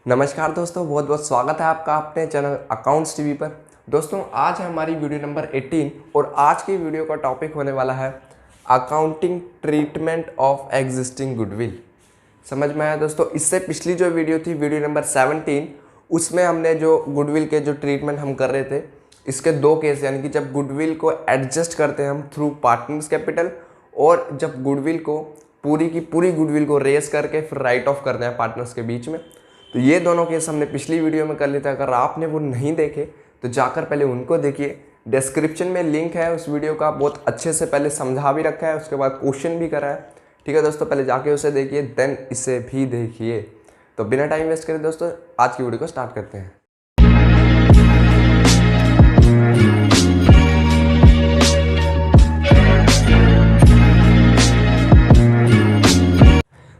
नमस्कार दोस्तों, बहुत बहुत स्वागत है आपका अपने चैनल अकाउंट्स टीवी पर। दोस्तों आज है हमारी वीडियो नंबर 18 और आज की वीडियो का टॉपिक होने वाला है accounting treatment of existing goodwill. समझ में आया दोस्तों? इससे पिछली जो वीडियो थी वीडियो नंबर 17, उसमें हमने जो गुडविल के जो ट्रीटमेंट हम कर रहे थे, इसके दो केस, यानी कि जब गुडविल को एडजस्ट करते हैं हम थ्रू पार्टनर्स कैपिटल और जब गुडविल को पूरी की पूरी गुडविल को रेस करके फिर राइट ऑफ करते हैं पार्टनर्स के बीच में। तो ये दोनों केस हमने पिछली वीडियो में कर लिए थे। अगर आपने वो नहीं देखे तो जाकर पहले उनको देखिए। डिस्क्रिप्शन में लिंक है उस वीडियो का, बहुत अच्छे से पहले समझा भी रखा है, उसके बाद क्वेश्चन भी करा है। ठीक है दोस्तों, पहले जाके उसे देखिए, देन इसे भी देखिए। तो बिना टाइम वेस्ट करें दोस्तों आज की वीडियो को स्टार्ट करते हैं।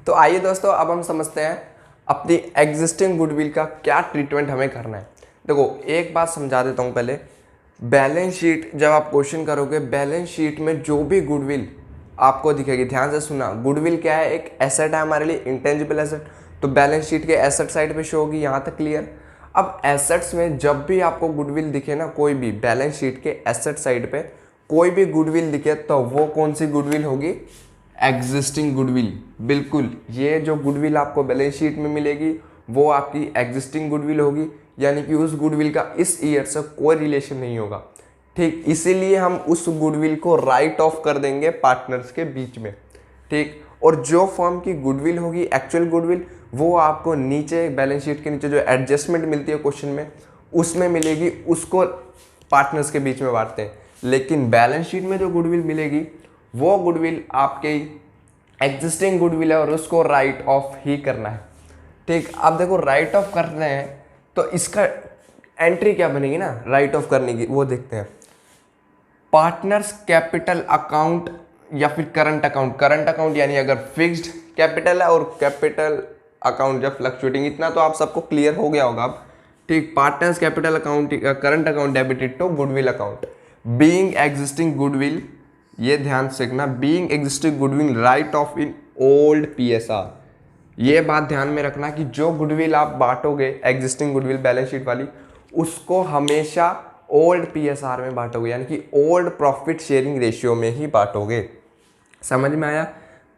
तो आइए दोस्तों, अब हम समझते हैं अपनी एग्जिस्टिंग गुडविल का क्या ट्रीटमेंट हमें करना है। देखो एक बात समझा देता हूँ पहले। बैलेंस शीट जब आप क्वेश्चन करोगे, बैलेंस शीट में जो भी गुडविल आपको दिखेगी, ध्यान से सुना। गुडविल क्या है? एक एसेट है हमारे लिए, इंटेंजिबल एसेट। तो बैलेंस शीट के एसेट साइड पे शो होगी, यहाँ तक क्लियर। अब एसेट्स में जब भी आपको गुडविल दिखे ना, कोई भी बैलेंस शीट के एसेट साइड पे कोई भी गुडविल दिखे, तो वो कौन सी गुडविल होगी? Existing goodwill. बिल्कुल, ये जो गुडविल आपको बैलेंस शीट में मिलेगी वो आपकी एग्जिस्टिंग गुडविल होगी, यानी कि उस गुडविल का इस ईयर से कोई रिलेशन नहीं होगा। ठीक, इसीलिए हम उस गुडविल को राइट ऑफ कर देंगे पार्टनर्स के बीच में। ठीक, और जो फर्म की गुडविल होगी एक्चुअल गुडविल, वो आपको नीचे बैलेंस शीट के नीचे जो एडजस्टमेंट मिलती है क्वेश्चन में, उसमें मिलेगी, उसको पार्टनर्स के बीच में बांटते हैं। लेकिन बैलेंस शीट में जो गुडविल मिलेगी वो गुडविल आपके एग्जिस्टिंग गुडविल है और उसको राइट ऑफ ही करना है। ठीक, अब देखो राइट ऑफ कर रहे हैं तो इसका एंट्री क्या बनेगी ना राइट ऑफ करने की, वो देखते हैं। पार्टनर्स कैपिटल अकाउंट या फिर करंट अकाउंट। करंट अकाउंट यानी अगर फिक्स्ड कैपिटल है और कैपिटल अकाउंट जब फ्लक्चुएटिंग, इतना तो आप सबको क्लियर हो गया होगा अब। ठीक, partners capital account, current account debited to goodwill account. Being existing goodwill, ये ध्यान से रखना, being existing goodwill write off in old PSR. ये बात ध्यान में रखना कि जो गुडविल आप बांटोगे एग्जिस्टिंग गुडविल बैलेंस शीट वाली, उसको हमेशा ओल्ड पीएसआर में बांटोगे, यानी कि ओल्ड प्रॉफिट शेयरिंग रेशियो में ही बांटोगे। समझ में आया?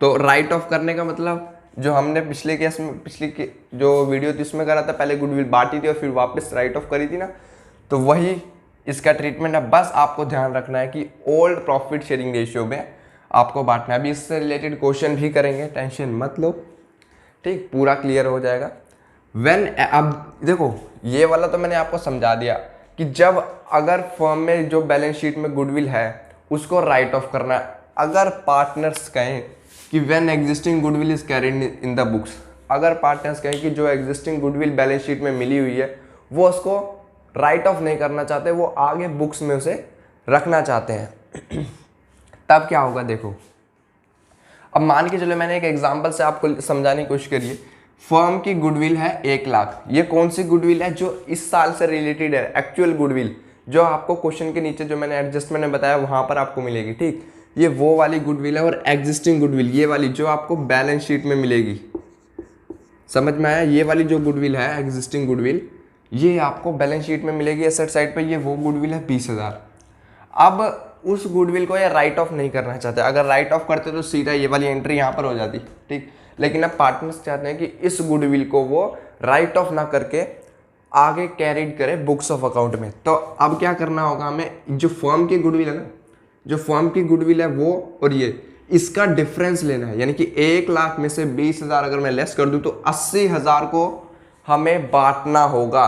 तो राइट ऑफ करने का मतलब जो हमने पिछले केस में, पिछली जो वीडियो थी उसमें करा था, पहले गुडविल बांटी थी और फिर वापस राइट ऑफ करी थी ना, तो वही इसका ट्रीटमेंट है। बस आपको ध्यान रखना है कि ओल्ड प्रॉफिट शेयरिंग रेशियो में आपको बांटना है। अभी इससे रिलेटेड क्वेश्चन भी करेंगे, टेंशन मत लो। ठीक, पूरा क्लियर हो जाएगा। अब देखो ये वाला तो मैंने आपको समझा दिया कि जब अगर फर्म में जो बैलेंस शीट में गुडविल है उसको राइट ऑफ करना है। अगर पार्टनर्स कहें कि when existing goodwill is carried in the books, अगर पार्टनर्स कहें कि जो एग्जिस्टिंग गुडविल बैलेंस शीट में मिली हुई है वो उसको राइट ऑफ नहीं करना चाहते, वो आगे बुक्स में उसे रखना चाहते हैं, तब क्या होगा देखो। अब मान के चलो, मैंने एक एग्जांपल से आपको समझाने की कोशिश करी है। फर्म की गुडविल है 1 लाख। ये कौन सी गुडविल है? जो इस साल से रिलेटेड है, एक्चुअल गुडविल, जो आपको क्वेश्चन के नीचे जो मैंने एडजस्टमेंट में बताया वहां पर आपको मिलेगी। ठीक, ये वो वाली गुडविल है। और एग्जिस्टिंग गुडविल ये वाली जो आपको बैलेंस शीट में मिलेगी, समझ में आया? ये वाली जो गुडविल है एग्जिस्टिंग गुडविल, ये आपको बैलेंस शीट में मिलेगी एसेट साइड पे। ये वो गुडविल है 20,000। अब उस गुडविल को ये राइट ऑफ नहीं करना चाहते। अगर राइट ऑफ करते तो सीधा ये वाली एंट्री यहाँ पर हो जाती। ठीक, लेकिन अब पार्टनर्स चाहते हैं कि इस गुडविल को वो राइट ऑफ ना करके आगे कैरीड करे बुक्स ऑफ अकाउंट में। तो अब क्या करना होगा हमें? जो फर्म की गुडविल है ना, जो फर्म की गुडविल है वो और ये, इसका डिफरेंस लेना है। यानी कि 1 लाख में से 20,000 अगर मैं लेस कर दूं तो 80,000 को हमें बांटना होगा।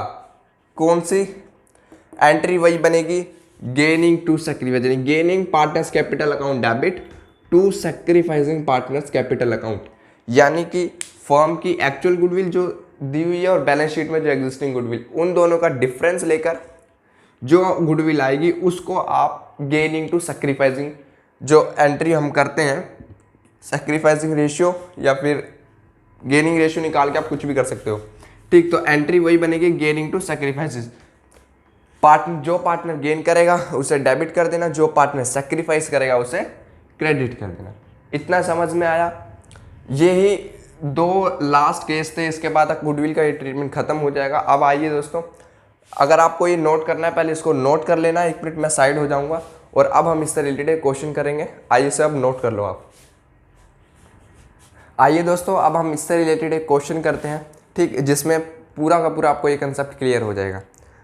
कौन सी एंट्री? वही बनेगी गेनिंग टू सैक्रिफाइस, यानी gaining partners capital account debit to sacrificing partners capital account. यानी कि फर्म की एक्चुअल गुडविल जो दी हुई है और बैलेंस शीट में जो एग्जिस्टिंग गुडविल, उन दोनों का डिफरेंस लेकर जो गुडविल आएगी उसको आप गेनिंग टू सैक्रिफाइसिंग, जो एंट्री हम करते हैं सैक्रिफाइसिंग रेशियो या फिर गेनिंग रेशियो निकाल के आप कुछ भी कर सकते हो। ठीक, तो एंट्री वही बनेगी गेनिंग टू सैक्रिफाइसेस। जो पार्टनर गेन करेगा उसे डेबिट कर देना, जो पार्टनर सैक्रिफाइस करेगा उसे क्रेडिट कर देना। इतना समझ में आया? यही दो लास्ट केस थे, इसके बाद गुडविल का ये ट्रीटमेंट खत्म हो जाएगा। अब आइए दोस्तों, अगर आपको ये नोट करना है पहले इसको नोट कर लेना, 1 मिनट मैं साइड हो जाऊंगा और अब हम इससे रिलेटेड क्वेश्चन करेंगे। आइए से अब नोट कर लो आप। आइए दोस्तों, अब हम इससे रिलेटेड एक क्वेश्चन करते हैं, ठीक, जिसमें पूरा का पूरा आपको ये कंसेप्ट क्लियर हो जाएगा।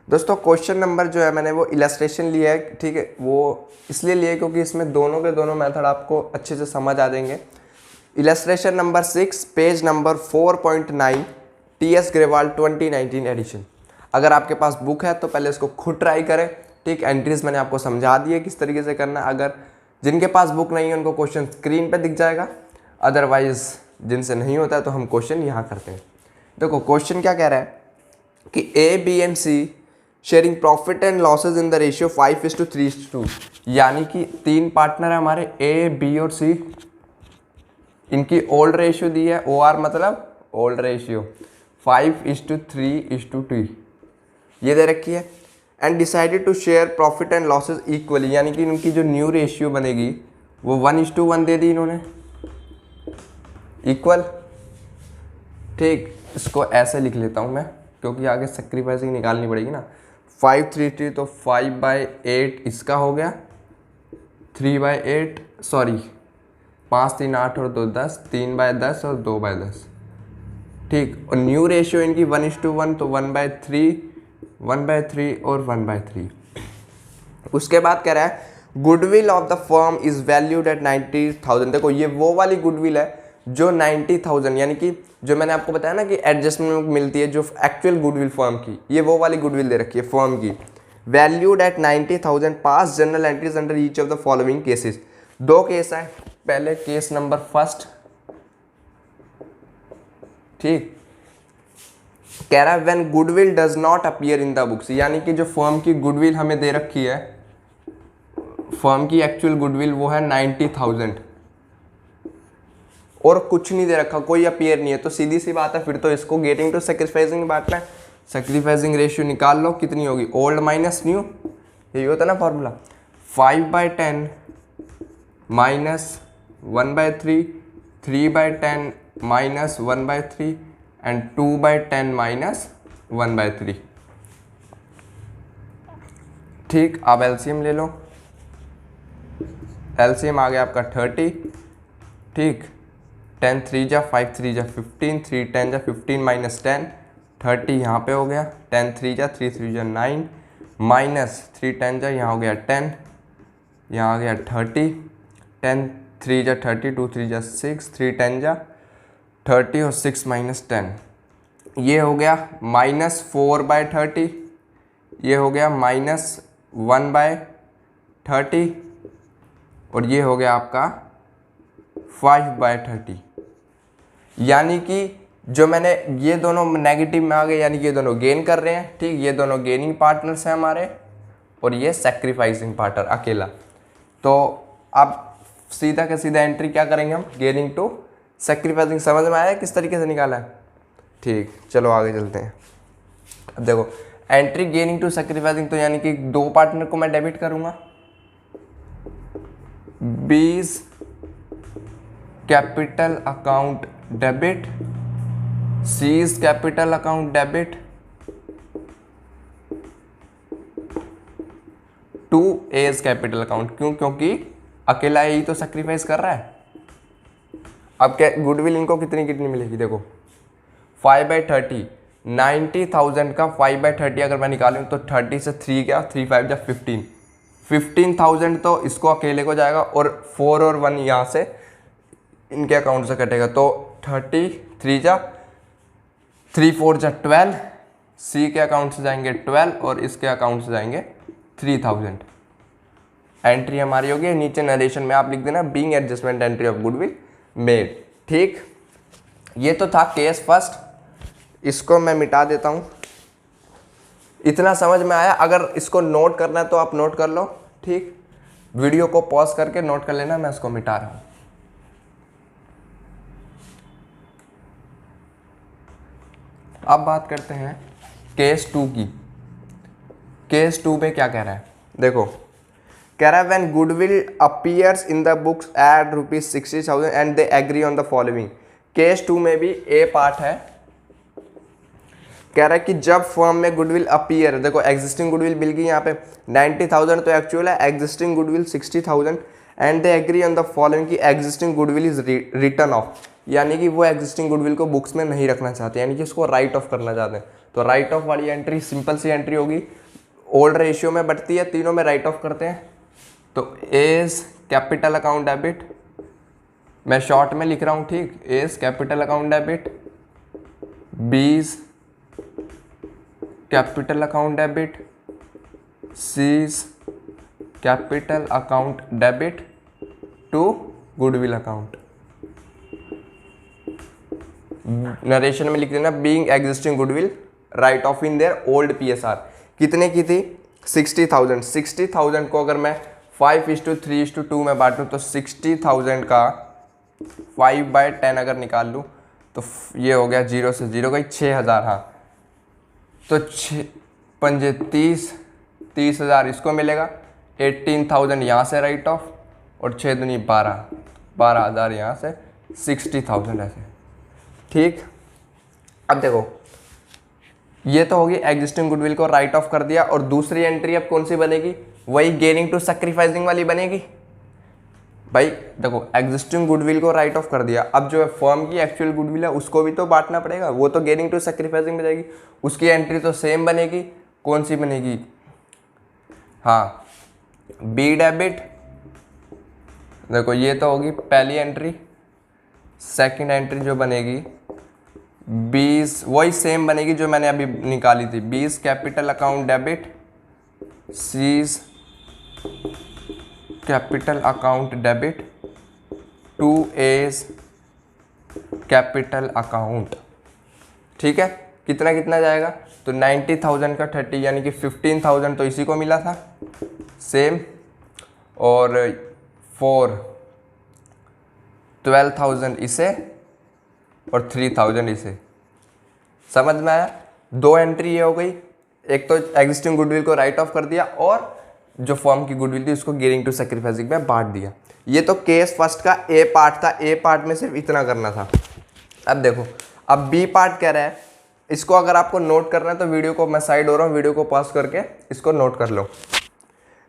दोस्तों क्वेश्चन नंबर जो है मैंने वो इलस्ट्रेशन लिया है, ठीक है, वो इसलिए लिया है क्योंकि इसमें दोनों के दोनों मेथड आपको अच्छे से समझ आ जाएंगे। Illustration number 6 page number 4.9 TS Grewal 2019 edition. अगर आपके पास बुक है तो पहले इसको खुद ट्राई करें, ठीक, एंट्रीज मैंने आपको समझा दी है किस तरीके से करना है। अगर जिनके पास बुक नहीं है उनको क्वेश्चन स्क्रीन पे दिख जाएगा, अदरवाइज जिनसे नहीं होता है तो हम क्वेश्चन यहाँ करते हैं। देखो क्वेश्चन क्या कह रहा है कि A, B and C sharing profit and losses in the ratio 5:3:2, यानी कि 3 पार्टनर है हमारे A, B और C। इनकी ओल्ड रेशियो दी है, OR मतलब ओल्ड रेशियो 5:3:2 ये दे रखी है। And decided to share profit and losses equally, यानी कि इनकी जो न्यू रेशियो बनेगी वो 1:1 दे दी इन्होंने, इक्वल। ठीक, इसको ऐसे लिख लेता हूँ मैं क्योंकि आगे सेक्रीफाइसिंग निकालनी पड़ेगी ना। 5:3:3 तो 5/8 इसका हो गया, 3/8 सॉरी 5 3 8 और 2 10, 3/10 और 2/10, ठीक। और न्यू रेशियो इनकी 1:1 तो 1/3 और 1/3। उसके बाद कह रहा है goodwill of the firm is valued at 90,000। देखो ये वो वाली गुडविल है जो 90,000, यानी कि जो मैंने आपको बताया ना कि एडजस्टमेंट मिलती है जो एक्चुअल गुडविल फर्म की, ये वो वाली गुडविल दे रखी है फर्म की। Valued at 90,000, pass general entries under each of the following cases. 2 case है, पहले केस नंबर फर्स्ट, ठीक, कह रहा है when goodwill does not appear in the books, यानी कि जो फर्म की गुडविल हमें दे रखी है, फर्म की एक्चुअल गुडविल वो है 90,000 और कुछ नहीं दे रखा, कोई अपीयर नहीं है, तो सीधी सी बात है फिर तो इसको गेटिंग टू सैक्रिफाइसिंग बांटना है। सैक्रिफाइसिंग रेशियो निकाल लो कितनी होगी, ओल्ड माइनस न्यू, यही होता है ना formula. 5/10 minus 1/3, 3/10 minus 1/3 and 2/10 minus 1/3। ठीक, अब एलसीएम ले लो। एलसीएम आ गया आपका 30, ठीक, 10 3 जा 5 3 जा 15, 3 10 जा 15 माइनस 10, 30 यहाँ पे हो गया, 10 3 जा 3 3 जा 9 माइनस 3 10 जा यहाँ हो गया 10, यहाँ आ गया 30, 10 3 जा 30, 2 3 जा 6, 3 10 जा 30 और 6 माइनस 10, ये हो गया -4/30, ये हो गया -1/30 और ये हो गया आपका 5/30। यानी कि जो मैंने ये दोनों नेगेटिव में आ गए, यानी कि ये दोनों गेन कर रहे हैं, ठीक, ये दोनों गेनिंग पार्टनर्स हैं हमारे और ये सैक्रिफाइसिंग पार्टनर अकेला। तो अब सीधा का सीधा एंट्री क्या करेंगे हम, गेनिंग टू सैक्रिफाइसिंग। समझ में आया किस तरीके से निकाला है, ठीक, चलो आगे चलते हैं। अब देखो एंट्री गेनिंग टू सैक्रिफाइसिंग, तो यानी कि 2 पार्टनर को मैं डेबिट करूंगा, B's capital account debit, C's capital account debit to A's capital account. क्यों, क्योंकि अकेला यही तो सैक्रिफाइस कर रहा है। अब क्या गुडविल इनको कितनी कितनी मिलेगी, देखो 5/30, 90,000 का 5/30 अगर मैं निकालूं तो 30 से 3 क्या 3 5 जा 15,000 तो इसको अकेले को जाएगा और 4 और 1 यहाँ से इनके अकाउंट से कटेगा, तो 30 3 जा 3 4 जा 12, सी के अकाउंट से जाएंगे 12 और इसके अकाउंट से जाएंगे 3000। एंट्री हमारी होगी, नीचे नरेशन में आप लिख देना being adjustment entry of goodwill made. ठीक, ये तो था केस फर्स्ट, इसको मैं मिटा देता हूँ। इतना समझ में आया? अगर इसको नोट करना है तो आप नोट कर लो, ठीक, वीडियो को पॉज करके नोट कर लेना, मैं इसको मिटा रहा हूँ। अब बात करते हैं केस 2 की। केस 2 में क्या कह रहा है, देखो कह रहा है when goodwill appears in the books at ₹60,000 and they agree on the following, case 2 में भी ए पार्ट है, कह रहा है कि जब फर्म में गुडविल अपीयर, देखो एग्जिस्टिंग गुडविल मिल गई यहाँ पे 90,000 तो एक्चुअल है, existing goodwill 60,000 and they agree on the following की existing goodwill is written off, यानी कि वो एग्जिस्टिंग गुडविल को बुक्स में नहीं रखना चाहते, यानी कि उसको राइट ऑफ करना चाहते हैं। तो राइट ऑफ वाली एंट्री सिंपल सी एंट्री होगी, ओल्ड रेशियो में बढ़ती है, तीनों में राइट ऑफ करते हैं। तो एज कैपिटल अकाउंट डेबिट, मैं शॉर्ट में लिख रहा हूँ, ठीक, A's capital account debit, B's capital account debit, C's capital account debit to goodwill account. Narration में लिख देना being existing goodwill write off in their old PSR. कितने की थी? 60,000। 60,000 को अगर मैं 5:3:2 में बांटूं तो 60,000 का 5/10 अगर निकाल लूँ तो ये हो गया 0 से 0 गई 6,000। हाँ, तो 6×5 30,000 इसको मिलेगा, 18,000 यहाँ से राइट ऑफ और 6×2 12,000 यहाँ से, 60,000 ऐसे, ठीक। अब देखो ये तो होगी एग्जिस्टिंग गुडविल को राइट ऑफ कर दिया, और दूसरी एंट्री अब कौन सी बनेगी? वही गेनिंग टू सैक्रिफाइसिंग वाली बनेगी। भाई देखो एग्जिस्टिंग गुडविल को राइट ऑफ कर दिया, अब जो है फर्म की एक्चुअल गुडविल है उसको भी तो बांटना पड़ेगा, वो तो गेनिंग टू सैक्रिफाइसिंग में जाएगी, उसकी एंट्री तो सेम बनेगी। कौन सी बनेगी? हाँ, बी डेबिट। देखो ये तो होगी पहली एंट्री, सेकंड एंट्री जो बनेगी 20 वही सेम बनेगी जो मैंने अभी निकाली थी, 20 capital account debit, C's capital account debit to A's capital account, ठीक है। कितना कितना जाएगा? तो 90,000 का 30 यानी कि 15,000 तो इसी को मिला था सेम, और 12,000 इसे और 3,000 इसे। समझ में आया? दो एंट्री ये हो गई, एक तो एग्जिस्टिंग गुडविल को राइट ऑफ कर दिया और जो फर्म की गुडविल थी उसको गेनिंग टू सैक्रिफाइसिंग में बांट दिया। ये तो केस फर्स्ट का ए पार्ट था, ए पार्ट में सिर्फ इतना करना था। अब देखो अब बी पार्ट कह रहा है, इसको अगर आपको नोट करना है तो वीडियो को, मैं साइड हो रहा हूँ, वीडियो को पॉज करके इसको नोट कर लो।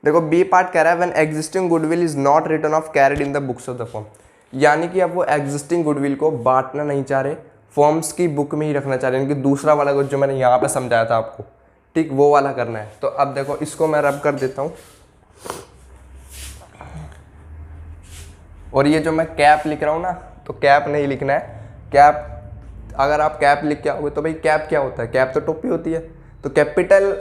देखो बी पार्ट कह रहा है when existing goodwill is not return of carried in the books of the firm, यानी कि अब वो एग्जिस्टिंग गुडविल को बांटना नहीं चाह रहे, फर्म्स की बुक में ही रखना चाह रहे हैं, यानी कि दूसरा वाला जो मैंने यहाँ पे समझाया था आपको, ठीक, वो वाला करना है। तो अब देखो इसको मैं रब कर देता हूँ, और ये जो मैं कैप लिख रहा हूँ ना, तो कैप नहीं लिखना है, कैप अगर आप कैप लिख के आओगे तो भाई कैप क्या होता है? कैप तो टोपी होती है, तो कैपिटल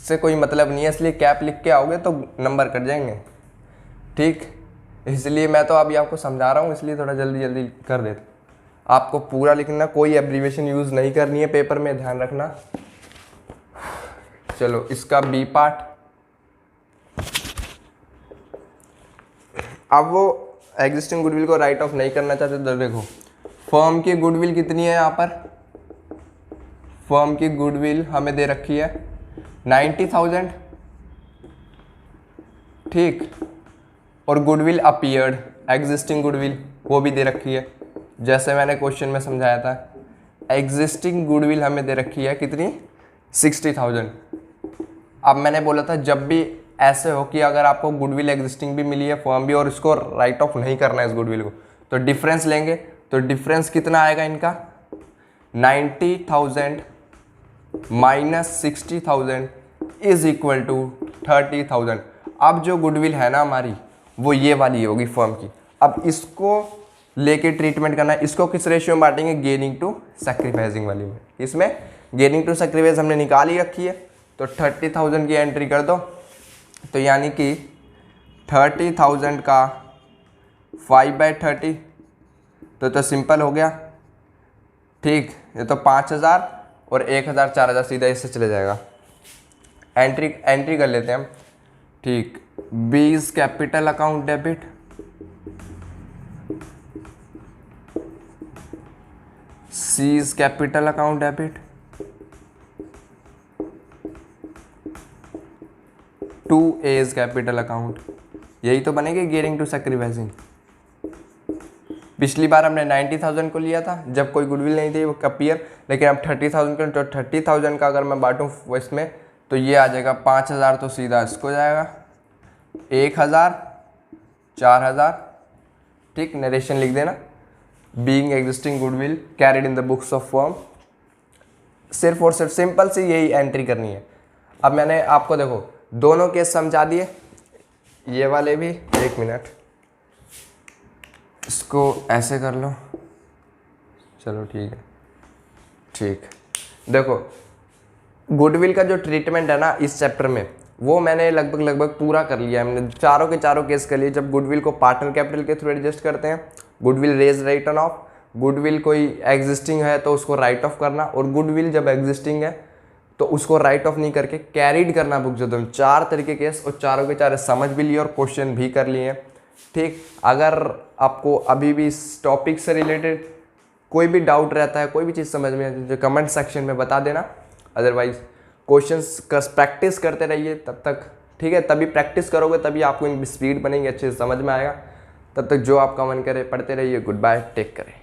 से कोई मतलब नहीं है, इसलिए कैप लिख के आओगे तो नंबर कट जाएंगे, ठीक। इसलिए मैं तो अभी आपको समझा रहा हूँ, इसलिए थोड़ा जल्दी जल्दी कर देते। आपको पूरा लिखना, कोई एब्रीविएशन यूज़ नहीं करनी है पेपर में, ध्यान रखना। चलो इसका बी पार्ट, अब वो एग्जिस्टिंग गुडविल को राइट ऑफ नहीं करना चाहते, तो देखो फर्म की गुडविल कितनी है यहाँ पर? फर्म की गुडविल हमें दे रखी है 90,000, ठीक, और गुडविल अपीयर्ड एग्जिस्टिंग गुडविल वो भी दे रखी है, जैसे मैंने क्वेश्चन में समझाया था। एग्जिस्टिंग गुडविल हमें दे रखी है कितनी? 60,000। अब मैंने बोला था जब भी ऐसे हो कि अगर आपको गुडविल एग्जिस्टिंग भी मिली है, फर्म भी, और इसको राइट ऑफ नहीं करना है इस गुडविल को, तो डिफरेंस लेंगे। तो डिफरेंस कितना आएगा इनका? 90,000 माइनस 60,000 इज इक्वल टू 30,000। अब जो गुडविल है ना हमारी, वो ये वाली होगी फर्म की। अब इसको लेके ट्रीटमेंट करना है, इसको किस रेशियो में बांटेंगे? गेनिंग टू सैक्रिफाइसिंग वाली में। इसमें गेनिंग टू सैक्रिफाइस हमने निकाल ही रखी है, तो 30,000 की एंट्री कर दो, तो यानी कि 30,000 का 5/30 तो सिंपल हो गया, ठीक। ये तो 5,000 और 1,000 4,000 सीधा इससे चले जाएगा। एंट्री कर लेते हैं हम, ठीक। B's capital account debit, C's capital account debit to A's capital account, यही तो बनेगी गेनिंग टू सैक्रिफाइसिंग। पिछली बार हमने 90,000 को लिया था जब कोई गुडविल नहीं थी वो कपियर, लेकिन अब 30,000 को, तो 30,000 का अगर मैं बांटूँ इसमें तो ये आ जाएगा 5,000, तो सीधा इसको जाएगा 1,000, 4,000। ठीक, नरेशन लिख देना, being existing goodwill carried in the books of firm. सिर्फ और सिर्फ सिंपल सी यही एंट्री करनी है। अब मैंने आपको देखो दोनों केस समझा दिए, ये वाले भी। एक मिनट, इसको ऐसे कर लो, चलो ठीक है। ठीक, देखो गुडविल का जो ट्रीटमेंट है ना इस चैप्टर में, वो मैंने लगभग पूरा कर लिया है। हमने चारों के चारों केस कर लिए। जब गुडविल को पार्टनर कैपिटल के थ्रू एडजस्ट करते हैं, goodwill raise written off, goodwill कोई एग्जिस्टिंग है तो उसको राइट ऑफ करना, और गुडविल जब एग्जिस्टिंग है तो उसको राइट ऑफ नहीं करके कैरिड करना बुक जो। चार तरीके केस, और चारों के चारों समझ भी लिए और क्वेश्चन भी कर लिए। ठीक, अगर आपको अभी भी इस टॉपिक से रिलेटेड कोई भी डाउट रहता है, कोई भी चीज़ समझ में आती है, तो कमेंट सेक्शन में बता देना। अदरवाइज क्वेश्चंस का प्रैक्टिस करते रहिए तब तक। ठीक है, तभी प्रैक्टिस करोगे तभी आपको इनकी स्पीड बनेगी, अच्छे से समझ में आएगा। तब तक जो आपका मन करे पढ़ते रहिए। Good bye, take care.